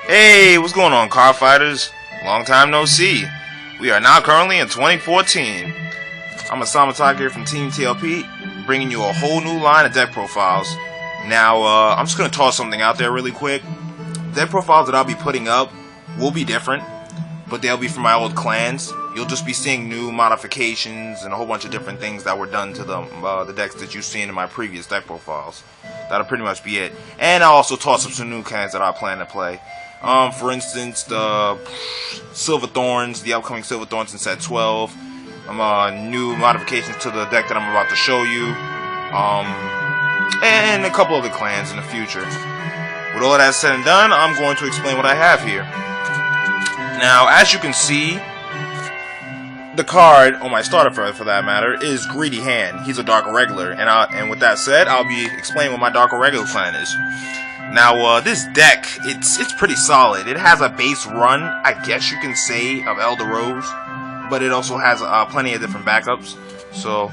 Hey, what's going on, car fighters? Long time no see. We are now currently in 2014. I'm Asama Taka here from Team T.L.P, bringing you a whole new line of deck profiles. Now, I'm just going to toss something out there really quick. Deck profiles that I'll be putting up will be different, but they'll be from my old clans. You'll just be seeing new modifications and a whole bunch of different things that were done to the decks that you've seen in my previous deck profiles. That'll pretty much be it. And I'll also toss up some new clans that I plan to play. For instance, the Silver Thorns, the upcoming Silver Thorns in set 12. New modifications to the deck that I'm about to show you. And a couple other clans in the future. With all of that said and done, I'm going to explain what I have here. Now, as you can see, the card on my starter for that matter is Greedy Hand. He's a Dark Irregular, and with that said, I'll be explaining what my Dark Irregular clan is. Now, this deck, it's pretty solid. It has a base run, I guess you can say, of Elder Rose, but it also has plenty of different backups. So,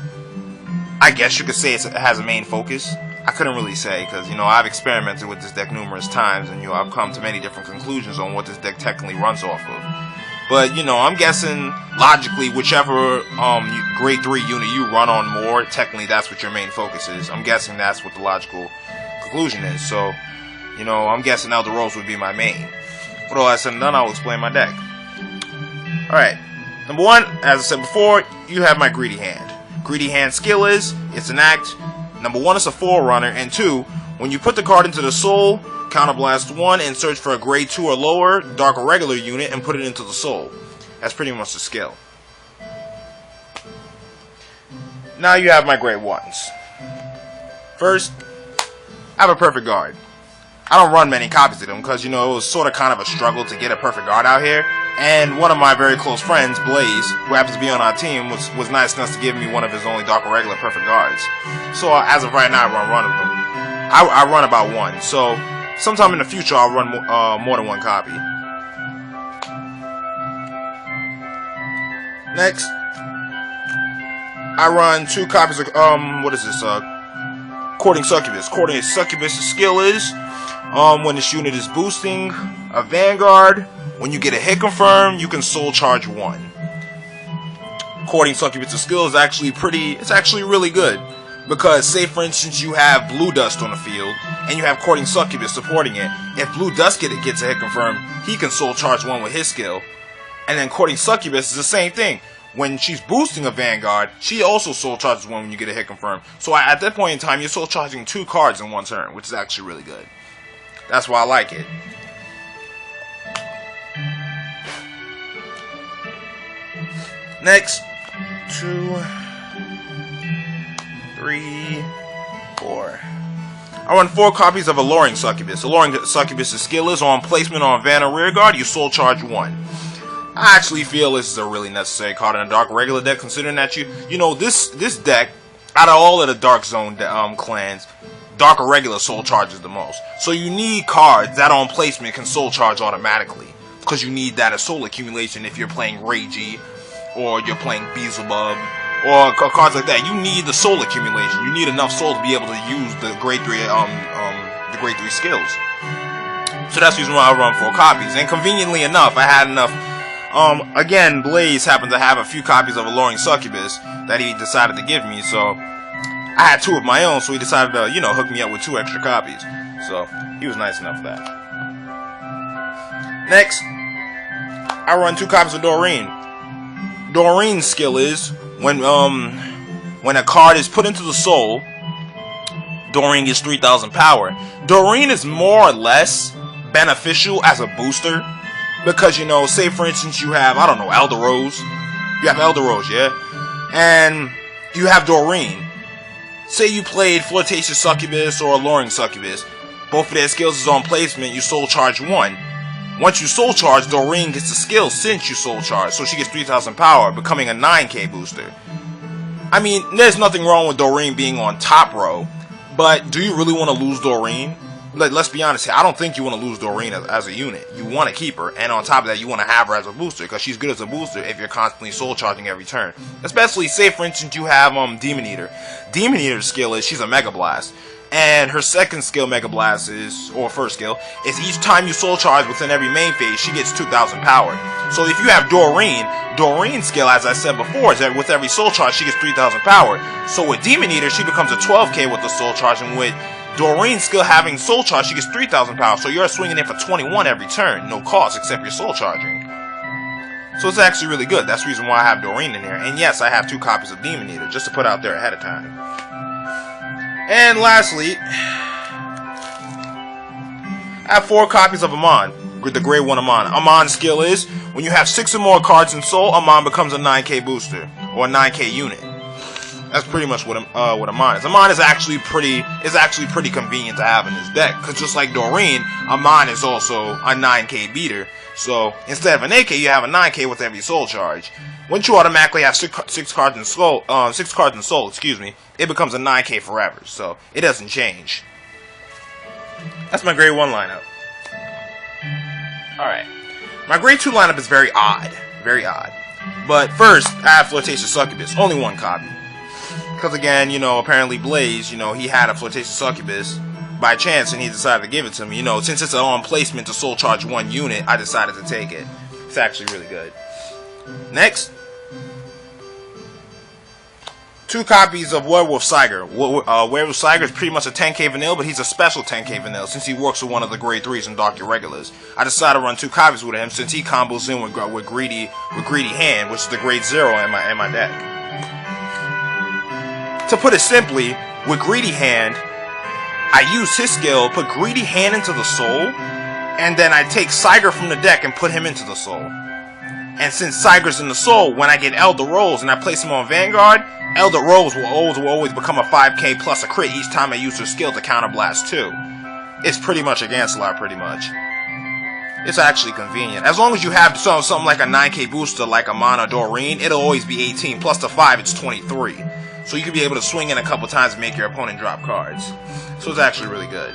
I guess you could say it has a main focus. I couldn't really say, because, I've experimented with this deck numerous times, and, I've come to many different conclusions on what this deck technically runs off of. But, I'm guessing, logically, whichever grade 3 unit you run on more, technically that's what your main focus is. I'm guessing that's what the logical conclusion is. So, I'm guessing Elder Rose would be my main. With all that said and done, I'll explain my deck. Alright, number one, as I said before, you have my Greedy Hand. Greedy Hand skill is, it's an act. Number one, it's a forerunner, and two, when you put the card into the soul, counterblast 1 and search for a grade 2 or lower Dark Irregular unit and put it into the soul. That's pretty much the skill. Now you have my grade 1s. First, I have a Perfect Guard. I don't run many copies of them because, it was sort of kind of a struggle to get a Perfect Guard out here. And one of my very close friends, Blaze, who happens to be on our team, was nice enough to give me one of his only Dark Irregular Perfect Guards. So as of right now, I run one of them. I run about one. So sometime in the future, I'll run more than one copy. Next, I run 2 copies of, what is this, Courting Succubus. Courting Succubus' skill is, when this unit is boosting a Vanguard, when you get a hit confirm, you can soul charge 1. Courting Succubus' skill is actually really good. Because, say for instance, you have Blue Dust on the field, and you have Courting Succubus supporting it. If Blue Dust gets a hit confirm, he can soul charge 1 with his skill. And then Courting Succubus is the same thing. When she's boosting a Vanguard, she also soul charges 1 when you get a hit confirm. So at that point in time, you're soul charging 2 cards in one turn, which is actually really good. That's why I like it. Next, 2, 3, 4. I run 4 copies of Alluring Succubus. Alluring Succubus' skill is on placement on Van or Rearguard, you soul charge 1. I actually feel this is a really necessary card in a Dark Irregular deck, considering that this deck, out of all of the Dark Zone clans, Dark Irregular soul charges the most. So you need cards that on placement can soul charge automatically, because you need that as soul accumulation if you're playing Ragey, or you're playing Beelzebub, or cards like that. You need the soul accumulation. You need enough soul to be able to use the grade 3 skills. So that's the reason why I run 4 copies. And conveniently enough, I had enough. Again, Blaze happened to have a few copies of Alluring Succubus that he decided to give me, so I had 2 of my own, so he decided to, hook me up with 2 extra copies. So he was nice enough for that. Next, I run 2 copies of Doreen. Doreen's skill is when a card is put into the soul, Doreen gets 3,000 power. Doreen is more or less beneficial as a booster because, say for instance you have, I don't know, Elder Rose. You have Elder Rose, yeah? And you have Doreen. Say you played Flirtatious Succubus or Alluring Succubus. Both of their skills is on placement, you soul charge 1. Once you soul charge, Doreen gets the skill since you soul charge, so she gets 3,000 power, becoming a 9k booster. I mean, there's nothing wrong with Doreen being on top row, but do you really want to lose Doreen? Let's be honest here, I don't think you want to lose Doreen as a unit. You want to keep her, and on top of that, you want to have her as a booster, because she's good as a booster if you're constantly soul charging every turn. Especially, say for instance, you have Demon Eater. Demon Eater's skill is she's a Mega Blast. And her second skill, Mega Blast, or first skill, is each time you soul charge within every main phase, she gets 2,000 power. So if you have Doreen's skill, as I said before, is that with every soul charge, she gets 3,000 power. So with Demon Eater, she becomes a 12k with the soul charge, and with Doreen's skill having soul charge, she gets 3,000 power. So you're swinging in for 21 every turn, no cost, except your soul charging. So it's actually really good. That's the reason why I have Doreen in here. And yes, I have 2 copies of Demon Eater, just to put out there ahead of time. And lastly, I have 4 copies of Amon, the grade 1 Amon. Amon's skill is, when you have 6 or more cards in Soul, Amon becomes a 9k booster, or a 9k unit. That's pretty much what Amon is. Amon is actually pretty convenient to have in his deck, because just like Doreen, Amon is also a 9k beater. So instead of an 8k, you have a 9k with every soul charge. Once you automatically have 6 cards in Soul, it becomes a 9k forever. So it doesn't change. That's my grade 1 lineup. Alright. My grade 2 lineup is very odd. Very odd. But first, I have Flirtatious Succubus. Only 1 copy. Because again, apparently Blaze, he had a Flirtatious Succubus by chance and he decided to give it to me. Since it's an on placement to soul charge 1 unit, I decided to take it. It's actually really good. Next. 2 copies of Werewolf Sagar. Werewolf Sagar is pretty much a 10k vanilla, but he's a special 10k vanilla since he works with one of the grade 3s and Dark Irregulars. I decided to run 2 copies with him since he combos in with Greedy Hand, which is the grade 0 in my deck. To put it simply, with Greedy Hand, I use his skill, put Greedy Hand into the Soul, and then I take Sagar from the deck and put him into the Soul. And since Sagar's in the Soul, when I get Elder Rolls and I place him on Vanguard, Elder Rolls will always become a 5k plus a crit each time I use her skill to counterblast 2. It's pretty much a Ganslot, pretty much. It's actually convenient. As long as you have something like a 9k booster like Amon or Doreen, it'll always be 18, plus the 5, it's 23. So you can be able to swing in a couple times and make your opponent drop cards. So it's actually really good.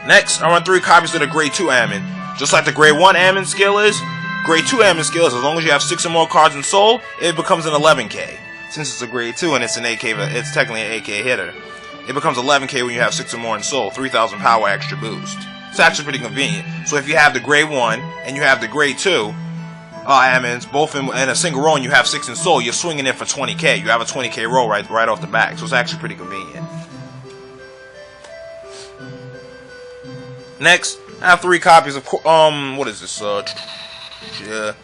Next, I run 3 copies of the grade 2 Ammon. Just like the grade 1 Ammon skill is, grade 2 Ammon skill is as long as you have 6 or more cards in Soul, it becomes an 11k. Since it's a grade 2 and it's an 8k, it's technically an 8k hitter. It becomes 11k when you have 6 or more in Soul, 3,000 power extra boost. It's actually pretty convenient. So if you have the grade 1 and you have the grade 2 Ammons, both in a single row, and you have 6 in Soul, you're swinging in for 20k. You have a 20k roll right off the back, so it's actually pretty convenient. Next, I have 3 copies of what is this? The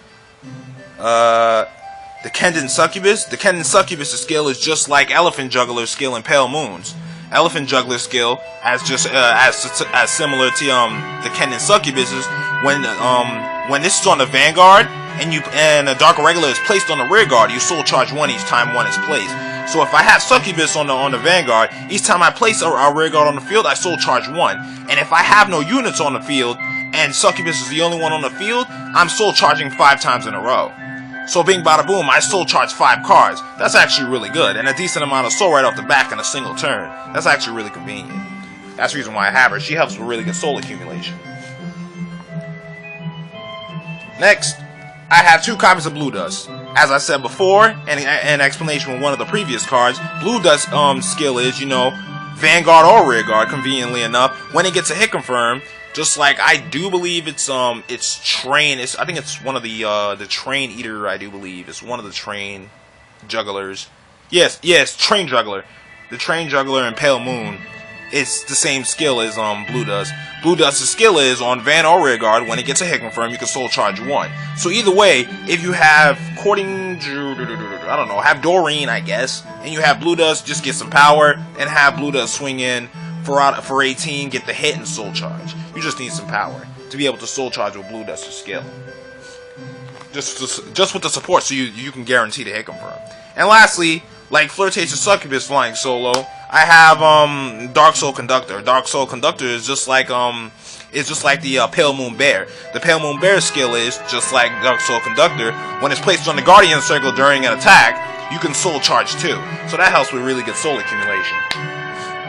Kendon Succubus. The Kendon Succubus skill is just like Elephant Juggler's skill in Pale Moons. Elephant Juggler's skill as similar to the Kendon Succubus's. When this is on the Vanguard and a Dark Irregular is placed on the rear guard, you soul charge 1 each time 1 is placed. So if I have Succubus on the Vanguard, each time I place a rear guard on the field, I soul charge 1. And if I have no units on the field and Succubus is the only one on the field, I'm soul charging 5 times in a row. So bing bada boom, I soul charge 5 cards. That's actually really good, and a decent amount of soul right off the back in a single turn. That's actually really convenient. That's the reason why I have her. She helps with really good soul accumulation. Next, I have 2 copies of Blue Dust. As I said before, and an explanation with one of the previous cards, Blue Dust skill is, Vanguard or Rear Guard, conveniently enough, when it gets a hit confirm, just like I do believe it's Train. I think it's one of the Train Eater. I do believe it's one of the Train Jugglers. Yes, Train Juggler. The Train Juggler in Pale Moon. It's the same skill as Blue Dust. Blue Dust's skill is on Van or Rear Guard. When it gets a hit confirm, you can soul charge 1. So either way, if you have have Doreen, I guess, and you have Blue Dust, just get some power and have Blue Dust swing in for 18, get the hit and soul charge. You just need some power to be able to soul charge with Blue Dust's skill. Just with the support, so you can guarantee the hit confirm. And lastly, like Flirtatious Succubus flying solo, I have Dark Soul Conductor. Dark Soul Conductor is just like the Pale Moon Bear. The Pale Moon Bear skill is just like Dark Soul Conductor. When it's placed on the Guardian Circle during an attack, you can soul charge 2. So that helps with really good soul accumulation.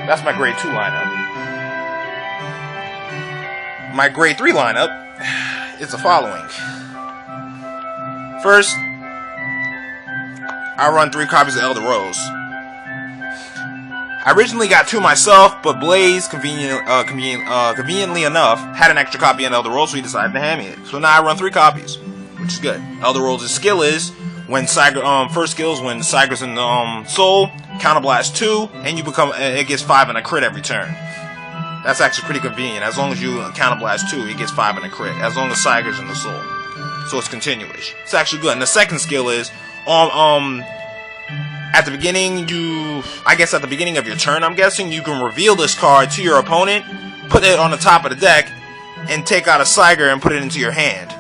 That's my grade 2 lineup. My grade 3 lineup is the following. First, I run 3 copies of Elder Rose. I originally got 2 myself, but Blaze, conveniently enough, had an extra copy in Elder Rolls, so he decided to hand me it. So now I run 3 copies, which is good. Elder Rolls' skill is when first skill is when Sagar's in the soul, counterblast 2, and you become it gets 5 in a crit every turn. That's actually pretty convenient. As long as you counterblast 2, it gets 5 in a crit. As long as Sagar's in the soul, so it's continuous. It's actually good. And the second skill is at the beginning, at the beginning of your turn, I'm guessing, you can reveal this card to your opponent, put it on the top of the deck, and take out a Sagar and put it into your hand,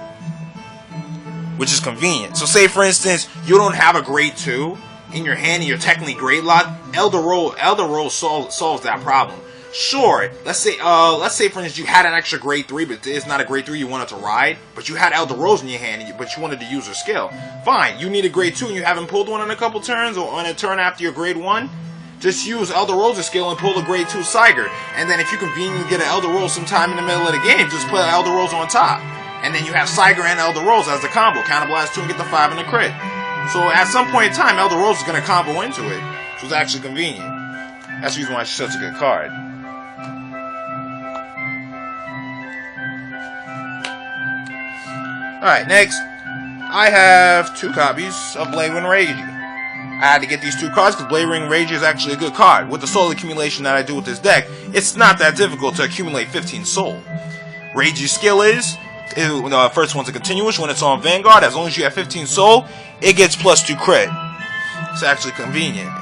which is convenient. So say, for instance, you don't have a grade 2 in your hand and you're technically grade locked. Elder Roll solves that problem. Sure, let's say for instance you had an extra grade 3, but it's not a grade 3 you wanted to ride, but you had Elder Rose in your hand, but you wanted to use her skill. Fine, you need a grade 2 and you haven't pulled one in a couple turns, or on a turn after your grade 1, just use Elder Rose's skill and pull a grade 2 Sagar. And then if you conveniently get an Elder Rose sometime in the middle of the game, just put Elder Rose on top. And then you have Sagar and Elder Rose as the combo. Counterblast 2 and get the 5 in the crit. So at some point in time, Elder Rose is going to combo into it. So it's actually convenient. That's the reason why she's such a good card. Alright, next, I have 2 copies of Linguin Raid. I had to get these 2 cards because Linguin Raid is actually a good card. With the soul accumulation that I do with this deck, it's not that difficult to accumulate 15 soul. Rage's skill is, the first one's a continuous. When it's on Vanguard, as long as you have 15 soul, it gets +2 crit. It's actually convenient.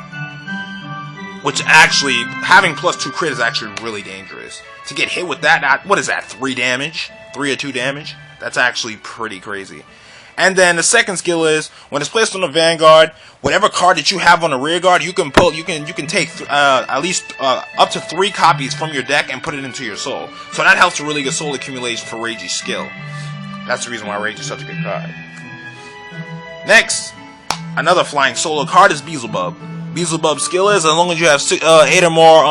Which actually, having +2 crit is actually really dangerous. To get hit with that, what is that, 3 damage? 3 or 2 damage? That's actually pretty crazy. And then the second skill is when it's placed on the Vanguard, whatever card that you have on the rear guard, you can pull. You can take at least up to 3 copies from your deck and put it into your soul. So that helps to really get soul accumulation for Rage's skill. That's the reason why Rage is such a good card. Next, another flying solo card is Beelzebub. Beelzebub's skill is as long as you have 8 or more.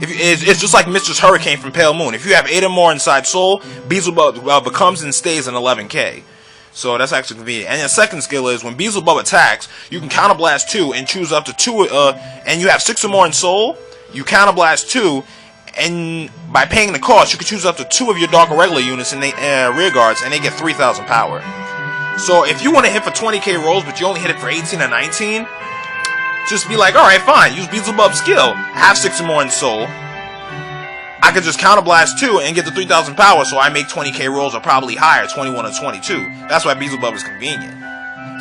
It's just like Mistress Hurricane from Pale Moon. If you have 8 or more inside Soul, Beelzebub becomes and stays an 11k. So that's actually convenient. And the second skill is when Beelzebub attacks, you can counterblast 2 and choose up to 2. And you have 6 or more in Soul, you counterblast 2, and by paying the cost, you can choose up to 2 of your Dark Irregular units in the rear guards, and they get 3,000 power. So if you want to hit for 20k rolls, but you only hit it for 18 or 19. Just be like, alright, fine, use Beelzebub's skill. Have 6 or more in Soul. I could just counterblast 2 and get the 3,000 power, so I make 20k rolls or probably higher, 21 or 22. That's why Beelzebub is convenient.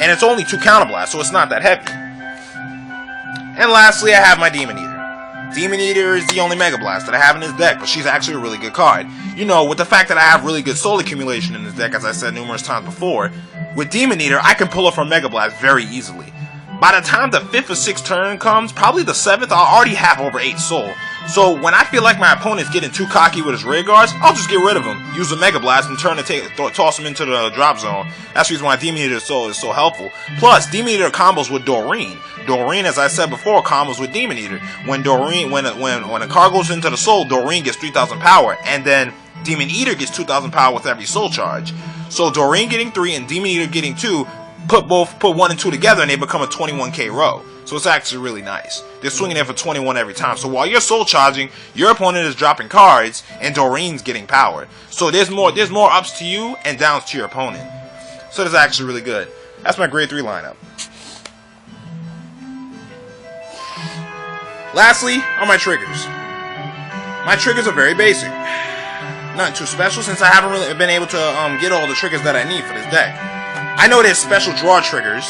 And it's only 2 counterblasts, so it's not that heavy. And lastly, I have my Demon Eater. Demon Eater is the only Mega Blast that I have in this deck, but she's actually a really good card. You know, with the fact that I have really good soul accumulation in this deck, as I said numerous times before, with Demon Eater, I can pull her from Mega Blast very easily. By the time the 5th or 6th turn comes, probably the 7th, I'll already have over 8 soul. So when I feel like my opponent's getting too cocky with his rear guards, I'll just get rid of him, use a Mega Blast, and toss him into the drop zone. That's the reason why Demon Eater is so helpful. Plus, Demon Eater combos with Doreen. Doreen, as I said before, combos with Demon Eater. When a card goes into the soul, Doreen gets 3,000 power, and then Demon Eater gets 2,000 power with every soul charge. So Doreen getting 3 and Demon Eater getting 2. Put 1 and 2 together and they become a 21k row. So it's actually really nice. They're swinging in for 21 every time. So while you're soul charging, your opponent is dropping cards and Doreen's getting power. So there's more ups to you and downs to your opponent. So that's actually really good. That's my grade 3 lineup. Lastly are my triggers. My triggers are very basic. Nothing too special since I haven't really been able to get all the triggers that I need for this deck. I know there's special draw triggers.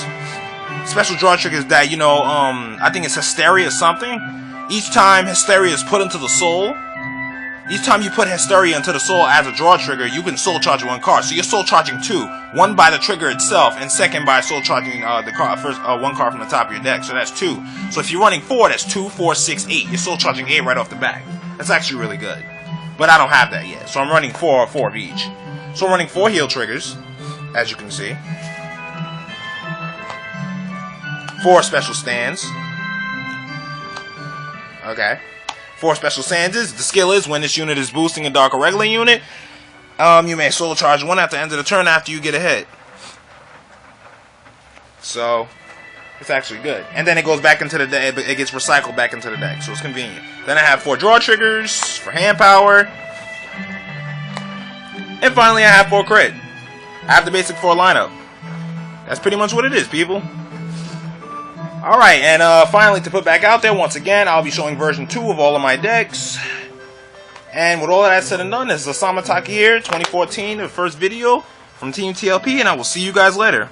Special draw triggers that, I think it's Hysteria or something. Each time Hysteria is put into the soul, each time you put Hysteria into the soul as a draw trigger, you can soul charge 1 card. So you're soul charging 2. 1 by the trigger itself, and second by soul charging the card, first 1 card from the top of your deck. So that's 2. So if you're running 4, that's 2, 4, 6, 8. You're soul charging 8 right off the bat. That's actually really good. But I don't have that yet. So I'm running 4 of each. So I'm running 4 heal triggers, as you can see. 4 special stands. Okay. 4 special stands. The skill is when this unit is boosting a Dark Irregular unit, you may soul charge 1 at the end of the turn after you get a hit. So, It's actually good. And then it goes back into the deck. It gets recycled back into the deck, so it's convenient. Then I have 4 draw triggers for hand power. And finally, I have 4 crit. I have the basic 4 lineup. That's pretty much what it is, people. Alright, and finally, to put back out there, once again, I'll be showing version 2 of all of my decks. And with all of that said and done, this is Asama Taka here, 2014, the first video from Team T.L.P, and I will see you guys later.